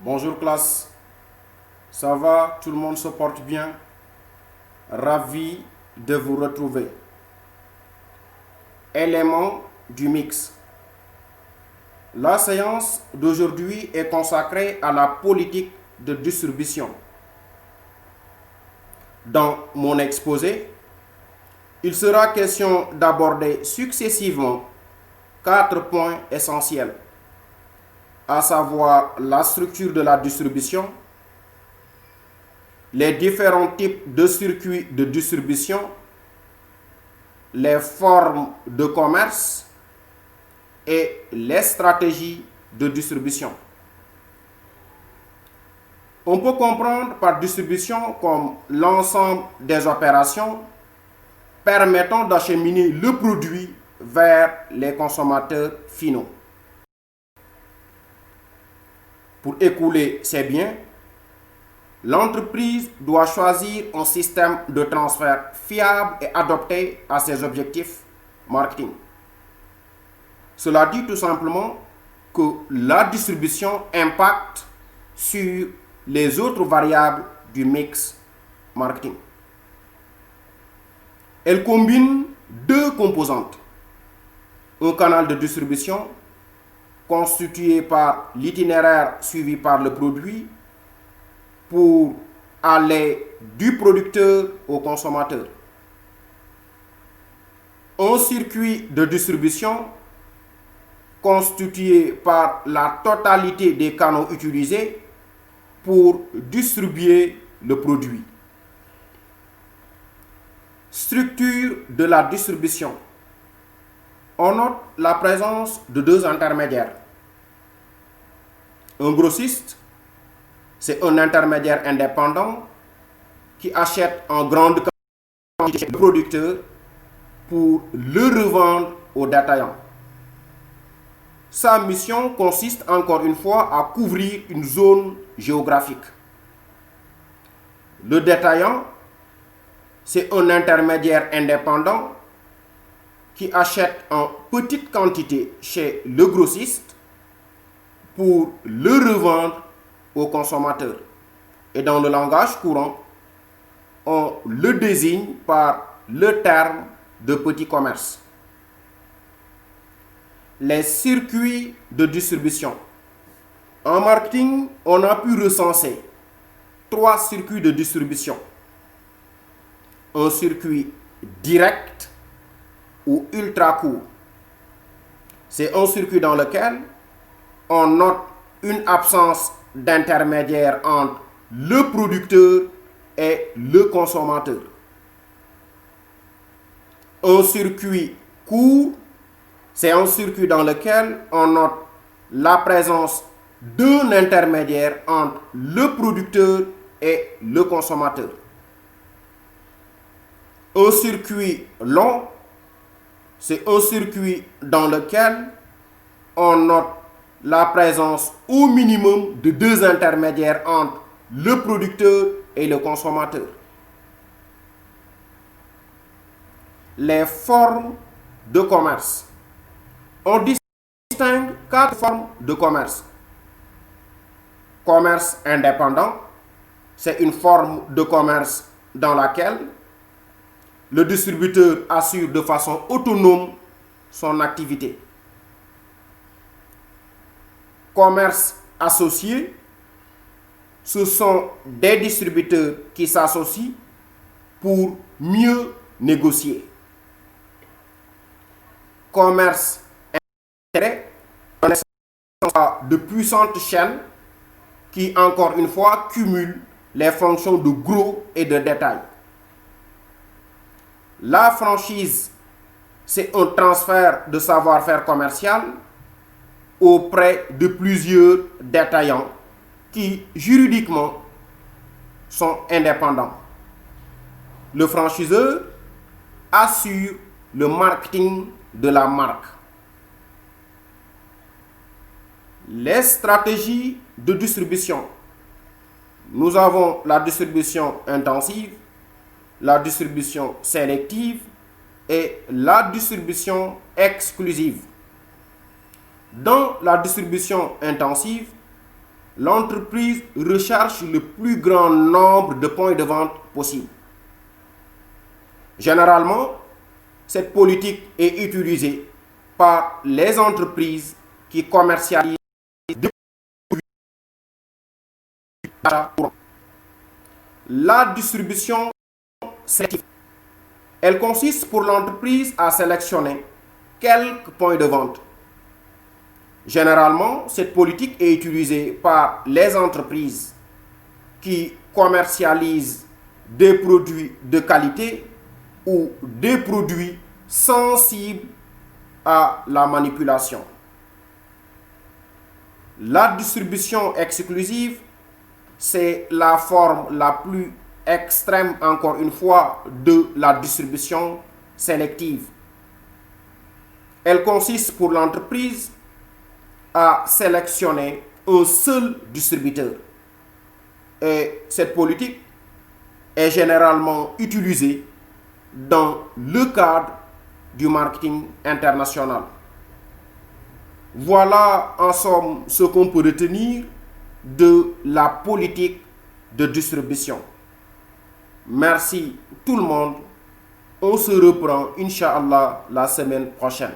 Bonjour classe, ça va, tout le monde se porte bien. Ravi de vous retrouver. Éléments du mix. La séance d'aujourd'hui est consacrée à la politique de distribution. Dans mon exposé, il sera question d'aborder successivement 4 points essentiels, à savoir la structure de la distribution, les différents types de circuits de distribution, les formes de commerce et les stratégies de distribution. On peut comprendre par distribution comme l'ensemble des opérations permettant d'acheminer le produit vers les consommateurs finaux. Pour écouler ses biens, l'entreprise doit choisir un système de transfert fiable et adapté à ses objectifs marketing. Cela dit tout simplement que la distribution impacte sur les autres variables du mix marketing. Elle combine deux composantes. Un canal de distribution constitué par l'itinéraire suivi par le produit pour aller du producteur au consommateur. Un circuit de distribution constitué par la totalité des canaux utilisés pour distribuer le produit. Structure de la distribution. On note la présence de deux intermédiaires. Un grossiste, c'est un intermédiaire indépendant qui achète en grande quantité chez le producteur pour le revendre aux détaillants. Sa mission consiste encore une fois à couvrir une zone géographique. Le détaillant, c'est un intermédiaire indépendant qui achète en petite quantité chez le grossiste pour le revendre au consommateur. Et dans le langage courant, on le désigne par le terme de petit commerce. Les circuits de distribution. En marketing, on a pu recenser 3 circuits de distribution. Un circuit direct ou ultra court. C'est un circuit dans lequel on note une absence d'intermédiaire entre le producteur et le consommateur. Un circuit court, c'est un circuit dans lequel on note la présence d'un intermédiaire entre le producteur et le consommateur. Un circuit long, c'est un circuit dans lequel on note la présence au minimum de deux intermédiaires entre le producteur et le consommateur. Les formes de commerce. On distingue 4 formes de commerce. Commerce indépendant, c'est une forme de commerce dans laquelle le distributeur assure de façon autonome son activité. Commerce associé, ce sont des distributeurs qui s'associent pour mieux négocier. Commerce intégré, de puissantes chaînes qui, encore une fois, cumulent les fonctions de gros et de détail. La franchise, c'est un transfert de savoir-faire commercial auprès de plusieurs détaillants qui, juridiquement, sont indépendants. Le franchiseur assure le marketing de la marque. Les stratégies de distribution. Nous avons la distribution intensive, la distribution sélective et la distribution exclusive. Dans la distribution intensive, l'entreprise recherche le plus grand nombre de points de vente possible. Généralement, cette politique est utilisée par les entreprises qui commercialisent des produits d'achat courant. La distribution sélective. Elle consiste pour l'entreprise à sélectionner quelques points de vente. Généralement, cette politique est utilisée par les entreprises qui commercialisent des produits de qualité ou des produits sensibles à la manipulation. La distribution exclusive, c'est la forme la plus extrême, encore une fois, de la distribution sélective. Elle consiste pour l'entreprise à sélectionner un seul distributeur. Et cette politique est généralement utilisée dans le cadre du marketing international. Voilà en somme ce qu'on peut retenir de la politique de distribution. Merci tout le monde. On se reprend, Inch'Allah, la semaine prochaine.